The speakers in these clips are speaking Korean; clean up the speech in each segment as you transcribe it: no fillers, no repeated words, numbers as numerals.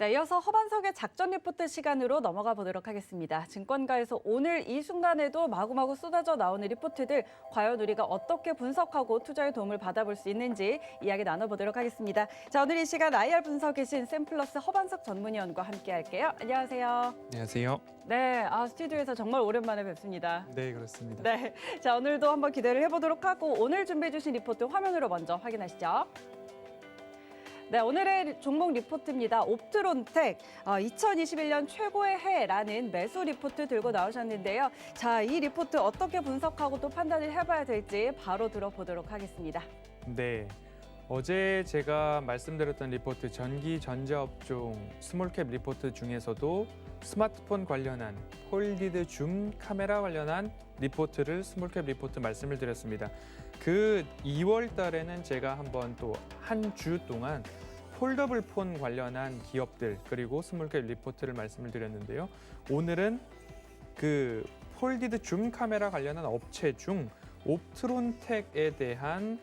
네, 이어서 허반석의 작전 리포트 시간으로 넘어가 보도록 하겠습니다. 증권가에서 오늘 이 순간에도 마구마구 쏟아져 나오는 리포트들, 과연 우리가 어떻게 분석하고 투자의 도움을 받아볼 수 있는지 이야기 나눠보도록 하겠습니다. 자, 오늘 이 시간 IR 분석이신 샘플러스 허반석 전문위원과 함께 할게요. 안녕하세요. 안녕하세요. 네, 스튜디오에서 정말 오랜만에 뵙습니다. 네, 그렇습니다. 네, 자, 오늘도 한번 기대를 해보도록 하고 오늘 준비해 주신 리포트 화면으로 먼저 확인하시죠. 네, 오늘의 종목 리포트입니다. 옵트론텍, 2021년 최고의 해라는 매수 리포트 들고 나오셨는데요. 자, 이 리포트 어떻게 분석하고 또 판단을 해봐야 될지 바로 들어보도록 하겠습니다. 네, 어제 제가 말씀드렸던 리포트 전기 전자업종 스몰캡 리포트 중에서도 스마트폰 관련한 폴디드 줌 카메라 관련한 리포트를 스몰캡 리포트 말씀을 드렸습니다. 그 2월 달에는 제가 한번 또 한 주 동안 폴더블 폰 관련한 기업들 그리고 스몰캡 리포트를 말씀을 드렸는데요. 오늘은 그 폴디드 줌 카메라 관련한 업체 중 옵트론텍에 대한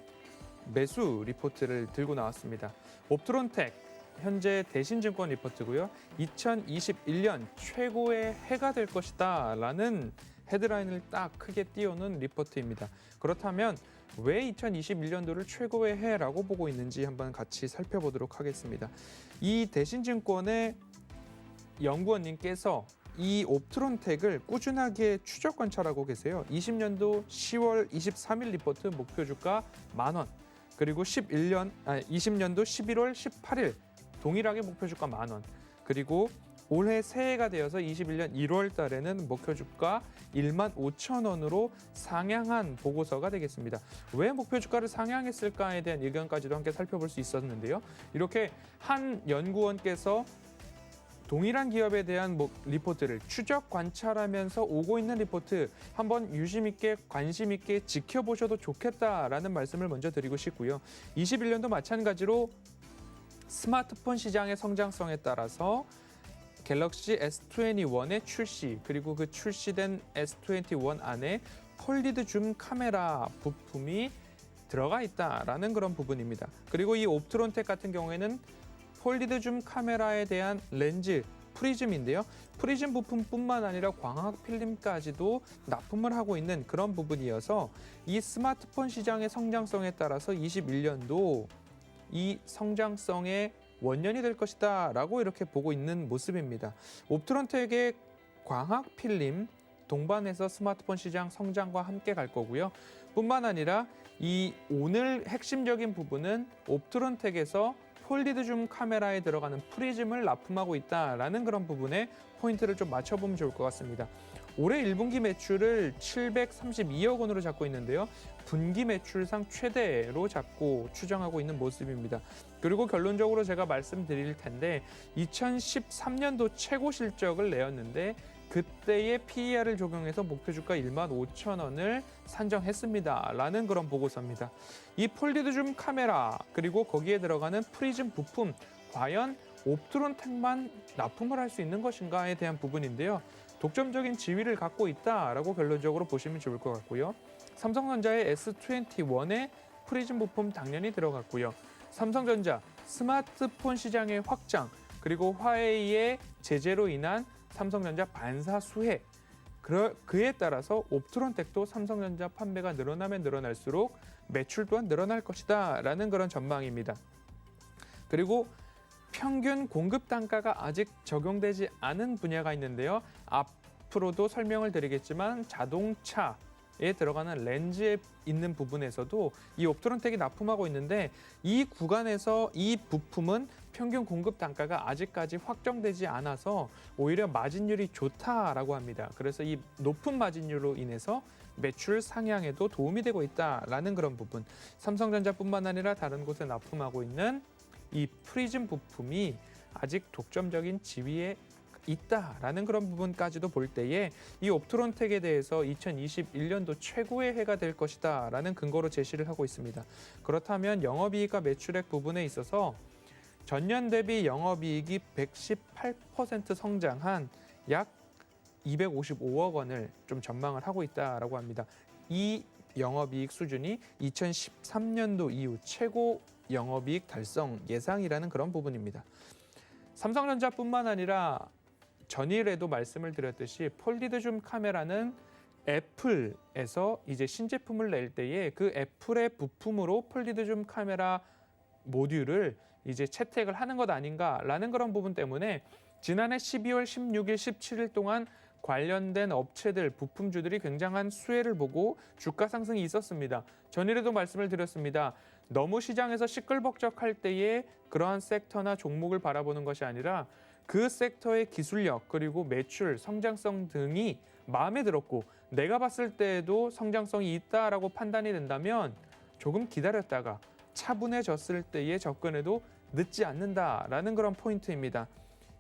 매수 리포트를 들고 나왔습니다. 옵트론텍 현재 대신증권 리포트고요. 2021년 최고의 해가 될 것이다 라는 헤드라인을 딱 크게 띄우는 리포트입니다. 그렇다면 왜 2021년도를 최고의 해라고 보고 있는지 한번 같이 살펴보도록 하겠습니다. 이 대신증권의 연구원님께서 이 옵트론텍을 꾸준하게 추적 관찰하고 계세요. 20년도 10월 23일 리포트 목표 주가 10,000원, 그리고 20년도 11월 18일 동일하게 목표 주가 10,000원, 그리고 올해 새해가 되어서 21년 1월 달에는 목표 주가 15,000원으로 상향한 보고서가 되겠습니다. 왜 목표 주가를 상향했을까에 대한 의견까지도 함께 살펴볼 수 있었는데요. 이렇게 한 연구원께서 동일한 기업에 대한 리포트를 추적 관찰하면서 오고 있는 리포트 한번 유심 있게 관심 있게 지켜보셔도 좋겠다라는 말씀을 먼저 드리고 싶고요. 21년도 마찬가지로 스마트폰 시장의 성장성에 따라서 갤럭시 S21의 출시, 그리고 그 출시된 S21 안에 폴디드 줌 카메라 부품이 들어가 있다라는 그런 부분입니다. 그리고 이 옵트론텍 같은 경우에는 폴디드 줌 카메라에 대한 렌즈, 프리즘인데요. 프리즘 부품뿐만 아니라 광학 필름까지도 납품을 하고 있는 그런 부분이어서 이 스마트폰 시장의 성장성에 따라서 21년도 이 성장성의 원년이 될 것이다 라고 이렇게 보고 있는 모습입니다. 옵트론텍의 광학 필름 동반해서 스마트폰 시장 성장과 함께 갈 거고요. 뿐만 아니라 이 오늘 핵심적인 부분은 옵트론텍에서 폴디드 줌 카메라에 들어가는 프리즘을 납품하고 있다라는 그런 부분에 포인트를 좀 맞춰보면 좋을 것 같습니다. 올해 1분기 매출을 732억 원으로 잡고 있는데요. 분기 매출상 최대로 잡고 추정하고 있는 모습입니다. 그리고 결론적으로 제가 말씀드릴 텐데 2013년도 최고 실적을 내었는데 그때의 PER을 적용해서 목표 주가 15,000원을 산정했습니다 라는 그런 보고서입니다. 이 폴디드 줌 카메라 그리고 거기에 들어가는 프리즘 부품 과연 옵트론텍만 납품을 할 수 있는 것인가에 대한 부분인데요. 독점적인 지위를 갖고 있다라고 결론적으로 보시면 좋을 것 같고요. 삼성전자의 S21의 프리즘 부품 당연히 들어갔고요. 삼성전자 스마트폰 시장의 확장 그리고 화웨이의 제재로 인한 삼성전자 반사 수혜 그에 따라서 옵트론텍도 삼성전자 판매가 늘어나면 늘어날수록 매출 또한 늘어날 것이다 라는 그런 전망입니다. 그리고 평균 공급 단가가 아직 적용되지 않은 분야가 있는데요. 앞으로도 설명을 드리겠지만 자동차에 들어가는 렌즈에 있는 부분에서도 이 옵트론텍이 납품하고 있는데 이 구간에서 이 부품은 평균 공급 단가가 아직까지 확정되지 않아서 오히려 마진율이 좋다라고 합니다. 그래서 이 높은 마진율로 인해서 매출 상향에도 도움이 되고 있다라는 그런 부분. 삼성전자뿐만 아니라 다른 곳에 납품하고 있는 이 프리즘 부품이 아직 독점적인 지위에 있다라는 그런 부분까지도 볼 때에 이 옵트론텍에 대해서 2021년도 최고의 해가 될 것이다 라는 근거로 제시를 하고 있습니다. 그렇다면 영업이익과 매출액 부분에 있어서 전년 대비 영업이익이 118% 성장한 약 255억 원을 좀 전망을 하고 있다라고 합니다. 이 영업이익 수준이 2013년도 이후 최고 영업이익 달성 예상이라는 그런 부분입니다. 삼성전자뿐만 아니라 전일에도 말씀을 드렸듯이 폴리드 줌 카메라는 애플에서 이제 신제품을 낼 때에 그 애플의 부품으로 폴리드 줌 카메라 모듈을 이제 채택을 하는 것 아닌가라는 그런 부분 때문에 지난해 12월 16일, 17일 동안 관련된 업체들, 부품주들이 굉장한 수혜를 보고 주가 상승이 있었습니다. 전일에도 말씀을 드렸습니다. 너무 시장에서 시끌벅적할 때에 그러한 섹터나 종목을 바라보는 것이 아니라 그 섹터의 기술력 그리고 매출, 성장성 등이 마음에 들었고 내가 봤을 때에도 성장성이 있다라고 판단이 된다면 조금 기다렸다가 차분해졌을 때에 접근해도 늦지 않는다라는 그런 포인트입니다.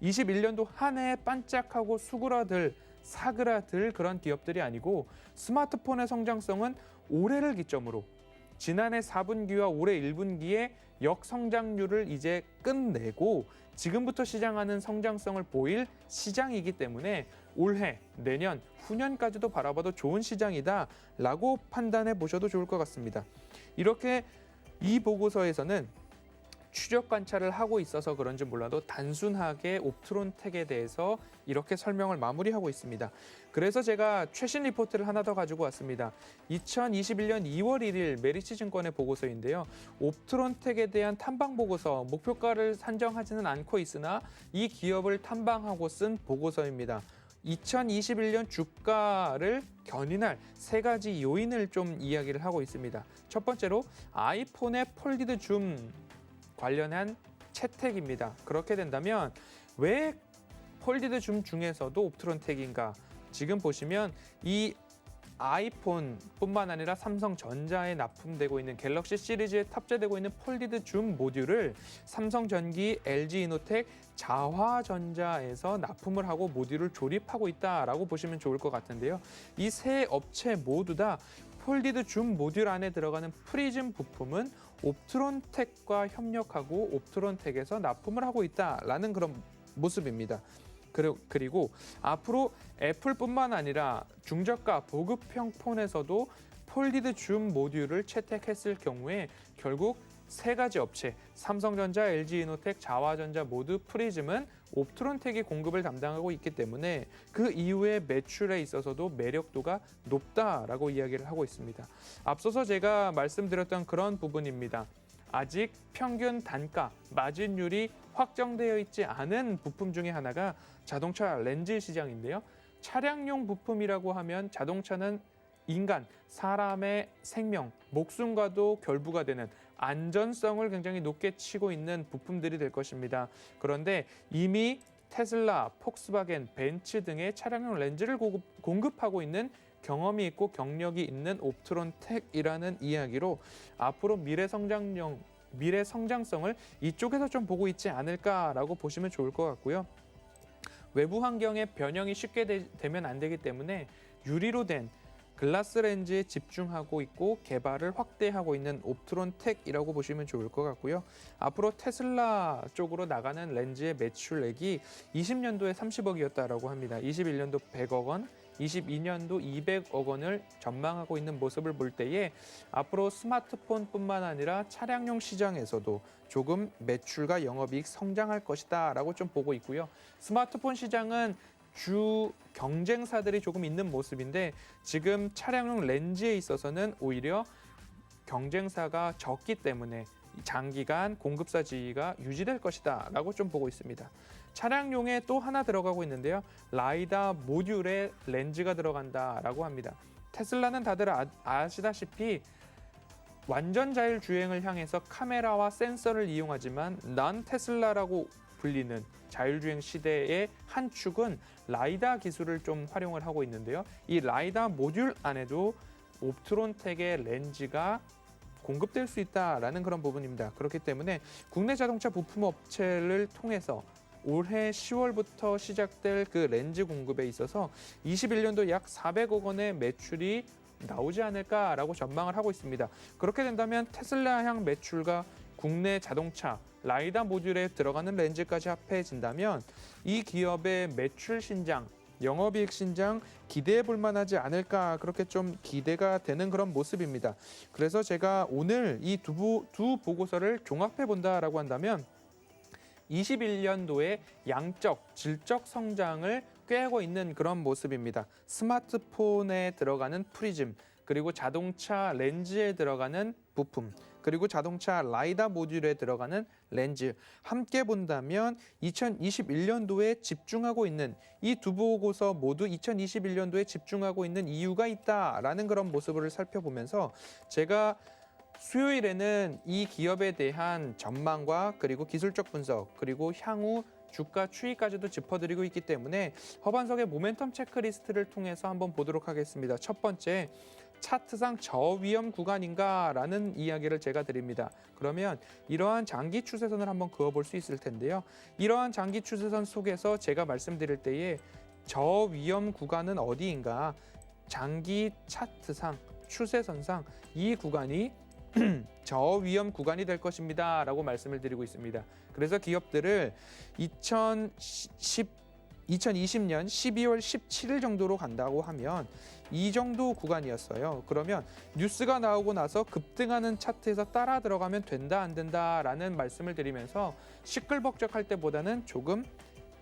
21년도 한 해에 반짝하고 사그라들 그런 기업들이 아니고 스마트폰의 성장성은 올해를 기점으로 지난해 4분기와 올해 1분기의 역성장률을 이제 끝내고 지금부터 시장하는 성장성을 보일 시장이기 때문에 올해, 내년, 후년까지도 바라봐도 좋은 시장이다라고 판단해 보셔도 좋을 것 같습니다. 이렇게 이 보고서에서는 추적 관찰을 하고 있어서 그런지 몰라도 단순하게 옵트론텍에 대해서 이렇게 설명을 마무리하고 있습니다. 그래서 제가 최신 리포트를 하나 더 가지고 왔습니다. 2021년 2월 1일 메리츠증권의 보고서인데요. 옵트론텍에 대한 탐방 보고서, 목표가를 산정하지는 않고 있으나 이 기업을 탐방하고 쓴 보고서입니다. 2021년 주가를 견인할 세 가지 요인을 좀 이야기를 하고 있습니다. 첫 번째로 아이폰의 폴리드 줌 관련한 채택입니다. 그렇게 된다면 왜 폴리드 줌 중에서도 옵트론텍인가? 지금 보시면 이 아이폰뿐만 아니라 삼성전자에 납품되고 있는 갤럭시 시리즈에 탑재되고 있는 폴리드 줌 모듈을 삼성전기, LG이노텍, 자화전자에서 납품을 하고 모듈을 조립하고 있다라고 보시면 좋을 것 같은데요. 이 세 업체 모두 다 폴리드 줌 모듈 안에 들어가는 프리즘 부품은 옵트론텍과 협력하고 옵트론텍에서 납품을 하고 있다라는 그런 모습입니다. 그리고 앞으로 애플뿐만 아니라 중저가 보급형 폰에서도 폴리드 줌 모듈을 채택했을 경우에 결국 세 가지 업체, 삼성전자, LG이노텍, 자화전자 모두 프리즘은 옵트론텍이 공급을 담당하고 있기 때문에 그 이후의 매출에 있어서도 매력도가 높다라고 이야기를 하고 있습니다. 앞서서 제가 말씀드렸던 그런 부분입니다. 아직 평균 단가, 마진율이 확정되어 있지 않은 부품 중에 하나가 자동차 렌즈 시장인데요. 차량용 부품이라고 하면 자동차는 인간, 사람의 생명, 목숨과도 결부가 되는 안전성을 굉장히 높게 치고 있는 부품들이 될 것입니다. 그런데 이미 테슬라, 폭스바겐, 벤츠 등의 차량용 렌즈를 공급하고 있는 경험이 있고 경력이 있는 옵트론텍이라는 이야기로 앞으로 미래 성장성을 이쪽에서 좀 보고 있지 않을까라고 보시면 좋을 것 같고요. 외부 환경에 변형이 쉽게 되면 안 되기 때문에 유리로 된 글라스 렌즈에 집중하고 있고 개발을 확대하고 있는 옵트론텍이라고 보시면 좋을 것 같고요. 앞으로 테슬라 쪽으로 나가는 렌즈의 매출액이 20년도에 30억이었다라고 합니다. 21년도 100억 원, 22년도 200억 원을 전망하고 있는 모습을 볼 때에 앞으로 스마트폰뿐만 아니라 차량용 시장에서도 조금 매출과 영업이익 성장할 것이다 라고 좀 보고 있고요. 스마트폰 시장은 주 경쟁사들이 조금 있는 모습인데 지금 차량용 렌즈에 있어서는 오히려 경쟁사가 적기 때문에 장기간 공급사 지위가 유지될 것이다 라고 좀 보고 있습니다. 차량용에 또 하나 들어가고 있는데요. 라이다 모듈에 렌즈가 들어간다라고 합니다. 테슬라는 다들 아시다시피 완전 자율주행을 향해서 카메라와 센서를 이용하지만 난 테슬라라고 불리는 자율주행 시대의 한 축은 라이다 기술을 좀 활용을 하고 있는데요. 이 라이다 모듈 안에도 옵트론텍의 렌즈가 공급될 수 있다라는 그런 부분입니다. 그렇기 때문에 국내 자동차 부품 업체를 통해서 올해 10월부터 시작될 그 렌즈 공급에 있어서 21년도 약 400억 원의 매출이 나오지 않을까라고 전망을 하고 있습니다. 그렇게 된다면 테슬라향 매출과 국내 자동차 라이다 모듈에 들어가는 렌즈까지 합해진다면 이 기업의 매출 신장, 영업이익 신장 기대해 볼 만하지 않을까 그렇게 좀 기대가 되는 그런 모습입니다. 그래서 제가 오늘 이 두 보고서를 종합해 본다라고 한다면 21년도에 양적, 질적 성장을 꾀하고 있는 그런 모습입니다. 스마트폰에 들어가는 프리즘, 그리고 자동차 렌즈에 들어가는 부품, 그리고 자동차 라이다 모듈에 들어가는 렌즈 함께 본다면 2021년도에 집중하고 있는 이 두 보고서 모두 2021년도에 집중하고 있는 이유가 있다라는 그런 모습을 살펴보면서 제가 수요일에는 이 기업에 대한 전망과 그리고 기술적 분석 그리고 향후 주가 추이까지도 짚어드리고 있기 때문에 허반석의 모멘텀 체크리스트를 통해서 한번 보도록 하겠습니다. 첫 번째, 차트상 저위험 구간인가라는 이야기를 제가 드립니다. 그러면 이러한 장기 추세선을 한번 그어볼 수 있을 텐데요. 이러한 장기 추세선 속에서 제가 말씀드릴 때에 저위험 구간은 어디인가? 장기 차트상, 추세선상 이 구간이 저위험 구간이 될 것입니다 라고 말씀을 드리고 있습니다. 그래서 기업들을 2020년 12월 17일 정도로 간다고 하면 이 정도 구간이었어요. 그러면 뉴스가 나오고 나서 급등하는 차트에서 따라 들어가면 된다 안 된다라는 말씀을 드리면서 시끌벅적할 때보다는 조금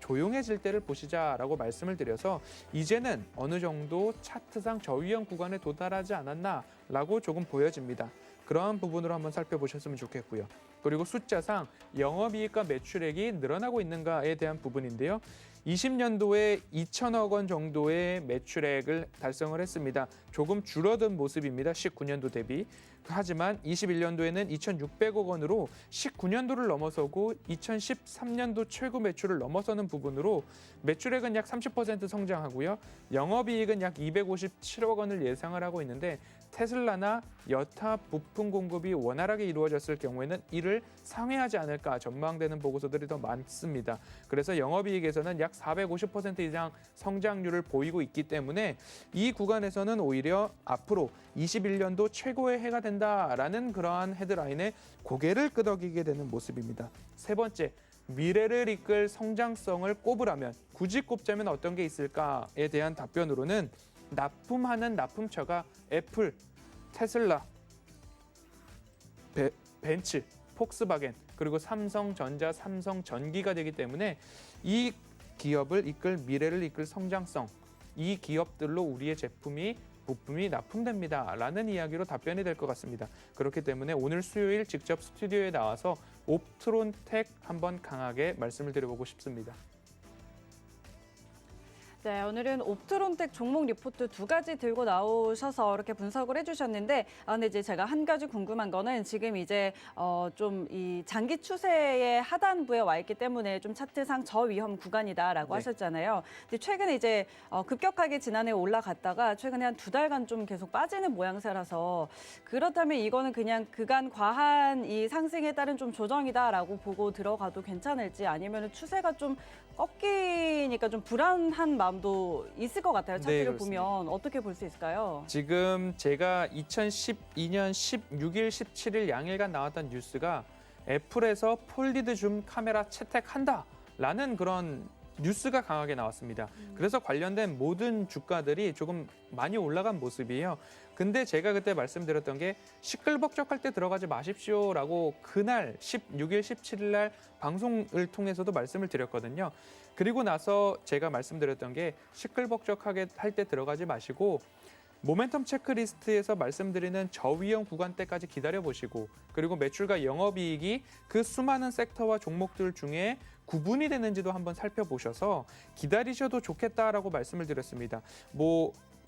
조용해질 때를 보시자라고 말씀을 드려서 이제는 어느 정도 차트상 저위험 구간에 도달하지 않았나라고 조금 보여집니다. 그러한 부분으로 한번 살펴보셨으면 좋겠고요. 그리고 숫자상 영업이익과 매출액이 늘어나고 있는가에 대한 부분인데요. 20년도에 2천억 원 정도의 매출액을 달성을 했습니다. 조금 줄어든 모습입니다. 19년도 대비. 하지만 21년도에는 2,600억 원으로 19년도를 넘어서고 2013년도 최고 매출을 넘어서는 부분으로 매출액은 약 30% 성장하고요. 영업이익은 약 257억 원을 예상을 하고 있는데 테슬라나 여타 부품 공급이 원활하게 이루어졌을 경우에는 이를 상회하지 않을까 전망되는 보고서들이 더 많습니다. 그래서 영업이익에서는 약 450% 이상 성장률을 보이고 있기 때문에 이 구간에서는 오히려 앞으로 21년도 최고의 해가 된다라는 그러한 헤드라인에 고개를 끄덕이게 되는 모습입니다. 세 번째, 미래를 이끌 성장성을 꼽으라면 굳이 꼽자면 어떤 게 있을까에 대한 답변으로는 납품하는 납품처가 애플, 테슬라, 벤츠, 폭스바겐 그리고 삼성전자, 삼성전기가 되기 때문에 이 기업을 이끌 미래를 이끌 성장성, 이 기업들로 우리의 제품이 부품이 납품됩니다 라는 이야기로 답변이 될 것 같습니다. 그렇기 때문에 오늘 수요일 직접 스튜디오에 나와서 옵트론텍 한번 강하게 말씀을 드려보고 싶습니다. 네, 오늘은 옵트론텍 종목 리포트 두 가지 들고 나오셔서 이렇게 분석을 해주셨는데, 근데 이제 제가 한 가지 궁금한 거는 지금 이제 좀 이 장기 추세의 하단부에 와 있기 때문에 좀 차트상 저위험 구간이다라고 네. 하셨잖아요. 근데 최근에 이제 급격하게 지난해 올라갔다가 최근에 한 두 달간 좀 계속 빠지는 모양새라서 그렇다면 이거는 그냥 그간 과한 이 상승에 따른 좀 조정이다라고 보고 들어가도 괜찮을지 아니면 추세가 좀 꺾이니까 좀 불안한 마음도 있을 것 같아요. 차트를 그렇습니다. 보면 어떻게 볼 수 있을까요? 지금 제가 2012년 16일, 17일 양일간 나왔던 뉴스가 애플에서 폴리드 줌 카메라 채택한다라는 그런 뉴스가 강하게 나왔습니다. 그래서 관련된 모든 주가들이 조금 많이 올라간 모습이에요. 근데 제가 그때 말씀드렸던 게 시끌벅적할 때 들어가지 마십시오라고 그날 16일, 17일 날 방송을 통해서도 말씀을 드렸거든요. 그리고 나서 제가 말씀드렸던 게 시끌벅적하게 할 때 들어가지 마시고 모멘텀 체크리스트에서 말씀드리는 저위험 구간대까지 기다려보시고 그리고 매출과 영업이익이 그 수많은 섹터와 종목들 중에 구분이 되는지도 한번 살펴보셔서 기다리셔도 좋겠다라고 말씀을 드렸습니다.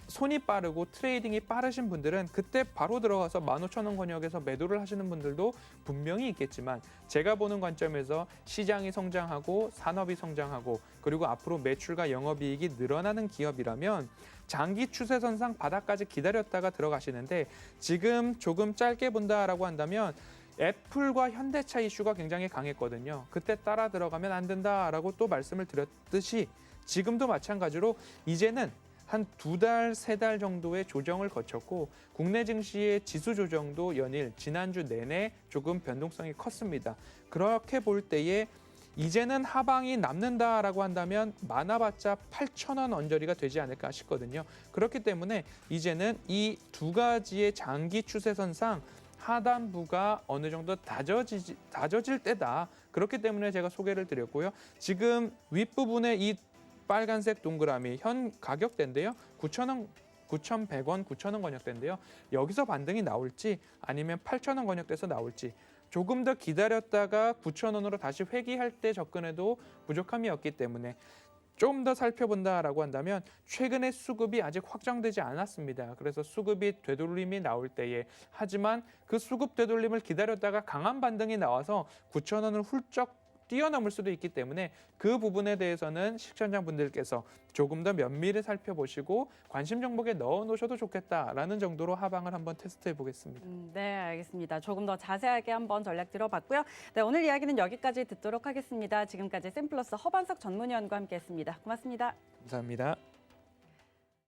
손이 빠르고 트레이딩이 빠르신 분들은 그때 바로 들어가서 15,000원 권역에서 매도를 하시는 분들도 분명히 있겠지만 제가 보는 관점에서 시장이 성장하고 산업이 성장하고 그리고 앞으로 매출과 영업이익이 늘어나는 기업이라면 장기 추세선상 바닥까지 기다렸다가 들어가시는데 지금 조금 짧게 본다라고 한다면 애플과 현대차 이슈가 굉장히 강했거든요. 그때 따라 들어가면 안 된다라고 또 말씀을 드렸듯이 지금도 마찬가지로 이제는 한 2달, 3달 정도의 조정을 거쳤고 국내 증시의 지수 조정도 연일 지난주 내내 조금 변동성이 컸습니다. 그렇게 볼 때에 이제는 하방이 남는다라고 한다면 많아봤자 8,000원 언저리가 되지 않을까 싶거든요. 그렇기 때문에 이제는 이 두 가지의 장기 추세선상 하단부가 어느 정도 다져질 때다. 그렇기 때문에 제가 소개를 드렸고요. 지금 윗부분에 이 빨간색 동그라미 현 가격대인데요. 9,000원 9,100원, 9,000원 권역대인데요. 여기서 반등이 나올지 아니면 8,000원 권역대에서 나올지 조금 더 기다렸다가 9,000원으로 다시 회귀할 때 접근해도 부족함이 없기 때문에 좀 더 살펴본다라고 한다면 최근에 수급이 아직 확정되지 않았습니다. 그래서 수급이 되돌림이 나올 때에 하지만 그 수급 되돌림을 기다렸다가 강한 반등이 나와서 9,000원을 훌쩍 뛰어넘을 수도 있기 때문에 그 부분에 대해서는 시청자분들께서 조금 더 면밀히 살펴보시고 관심 종목에 넣어 놓으셔도 좋겠다라는 정도로 하방을 한번 테스트해 보겠습니다. 네, 알겠습니다. 조금 더 자세하게 한번 전략 들어봤고요. 네, 오늘 이야기는 여기까지 듣도록 하겠습니다. 지금까지 샘플러스 허반석 전문위원과 함께했습니다. 고맙습니다. 감사합니다.